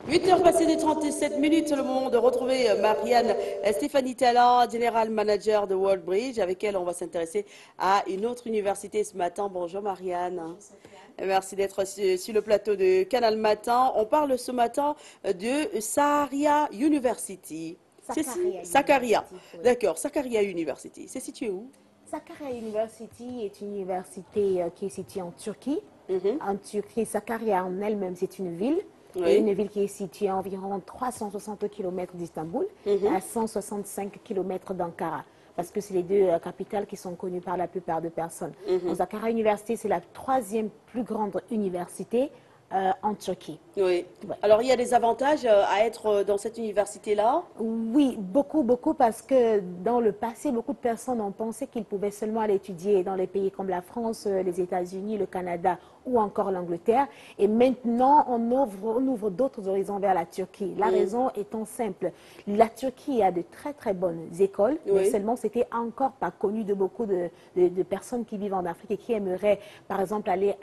8h passées de 37 minutes, c'est le moment de retrouver Marianne Stéphanie Tella, General Manager de World Bridge, avec elle on va s'intéresser à une autre université ce matin. Bonjour Marianne. Merci d'être sur le plateau de Canal Matin. On parle ce matin de Sakarya University. Sakarya. D'accord, Sakarya University. C'est situé où? Sakarya University est une université qui est située en Turquie. En Turquie, Sakarya en elle-même, c'est une ville. Oui. Une ville qui est située à environ 360 km d'Istanbul, à 165 km d'Ankara. Parce que c'est les deux capitales qui sont connues par la plupart des personnes. Donc, Sakarya University, c'est la troisième plus grande université en Turquie. Oui. Ouais. Alors, il y a des avantages à être dans cette université-là? Oui, beaucoup, beaucoup, parce que dans le passé, beaucoup de personnes ont pensé qu'ils pouvaient seulement aller étudier dans les pays comme la France, les États-Unis, le Canada ou encore l'Angleterre. Et maintenant, on ouvre d'autres horizons vers la Turquie. La raison étant simple. La Turquie a de très, très bonnes écoles, mais seulement c'était encore pas connu de beaucoup de personnes qui vivent en Afrique et qui aimeraient, par exemple, aller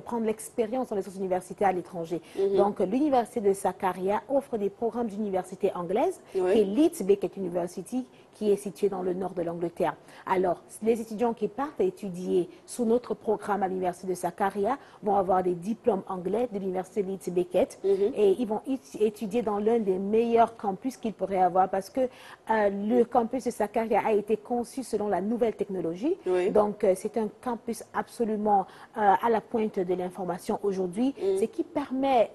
prendre l'expérience dans les autres universités à l'étranger. Donc, l'université de Sakarya offre des programmes d'université anglaise, et Leeds Beckett University, qui est située dans le nord de l'Angleterre. Alors, les étudiants qui partent étudier sous notre programme à l'université de Sakarya vont avoir des diplômes anglais de l'université Leeds Beckett, et ils vont étudier dans l'un des meilleurs campus qu'ils pourraient avoir, parce que le campus de Sakarya a été conçu selon la nouvelle technologie. Donc, c'est un campus absolument à la pointe de l'information aujourd'hui, ce qui permet,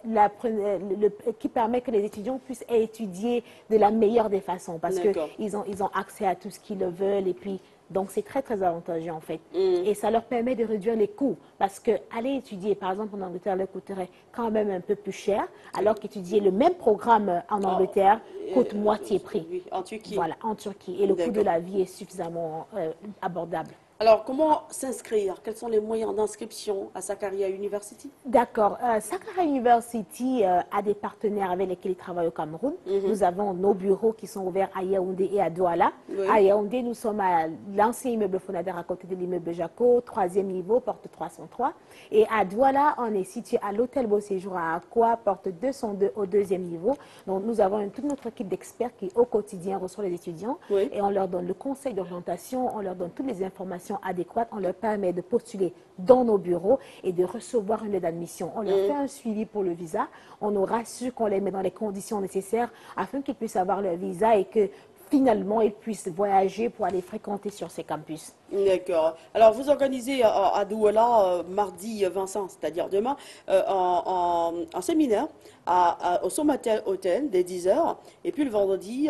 qui permet que les étudiants puissent étudier de la meilleure des façons, parce qu'ils ont accès à tout ce qu'ils veulent, et puis donc c'est très très avantageux en fait. Et ça leur permet de réduire les coûts, parce que aller étudier par exemple en Angleterre leur coûterait quand même un peu plus cher, alors qu'étudier le même programme en Angleterre coûte moitié prix. Oui, en Turquie. Voilà, en Turquie. Et le coût de la vie est suffisamment abordable. Alors, comment s'inscrire? Quels sont les moyens d'inscription à Sakarya University? D'accord. Sakarya University a des partenaires avec lesquels ils travaillent au Cameroun. Nous avons nos bureaux qui sont ouverts à Yaoundé et à Douala. À Yaoundé, nous sommes à l'ancien immeuble Fonader à côté de l'immeuble Jaco, 3e niveau, porte 303. Et à Douala, on est situé à l'hôtel Beau Séjour à Aqua, porte 202 au 2e niveau. Donc, nous avons toute notre équipe d'experts qui, au quotidien, reçoit les étudiants et on leur donne le conseil d'orientation, on leur donne toutes les informations adéquates, on leur permet de postuler dans nos bureaux et de recevoir une lettre d'admission. On leur fait un suivi pour le visa, on nous rassure qu'on les met dans les conditions nécessaires afin qu'ils puissent avoir leur visa et que finalement ils puissent voyager pour aller fréquenter sur ces campus. D'accord. Alors, vous organisez à Douala, mardi 25, c'est-à-dire demain, un séminaire au Somatel Hotel dès 10h, et puis le vendredi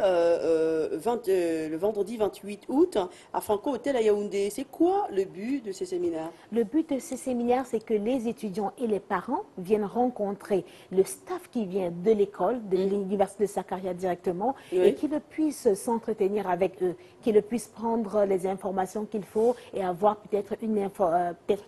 28 août à Franco Hotel à Yaoundé. C'est quoi le but de ces séminaires? Le but de ces séminaires, c'est que les étudiants et les parents viennent rencontrer le staff qui vient de l'école, de l'université de Sakarya directement, et qu'ils puissent s'entretenir avec eux, qu'ils puissent prendre les informations qu'il faut et avoir peut-être une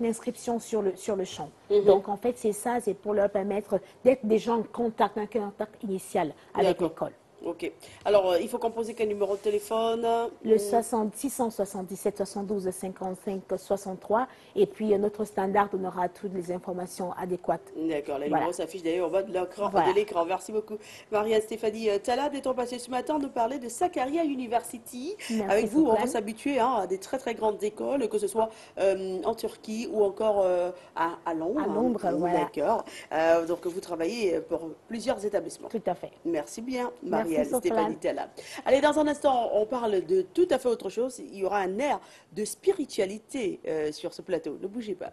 inscription sur le champ. Donc en fait c'est ça, c'est pour leur permettre d'être déjà en contact, un contact initial avec l'école. Ok. Alors, il faut composer quel numéro de téléphone? Le 677 72 55 63. Et puis, notre standard donnera toutes les informations adéquates. D'accord. Les numéros s'affichent d'ailleurs au bas de l'écran. Merci beaucoup. Marianne Stéphanie Tella, d'être passée ce matin nous parler de Sakarya University. Merci. Avec vous, on va s'habituer à des très très grandes écoles, que ce soit en Turquie ou encore à Londres. À Londres, voilà. D'accord. Donc, vous travaillez pour plusieurs établissements. Tout à fait. Merci bien, Merci. Stéphanie Tella. Allez, dans un instant, on parle de tout à fait autre chose. Il y aura un air de spiritualité sur ce plateau. Ne bougez pas.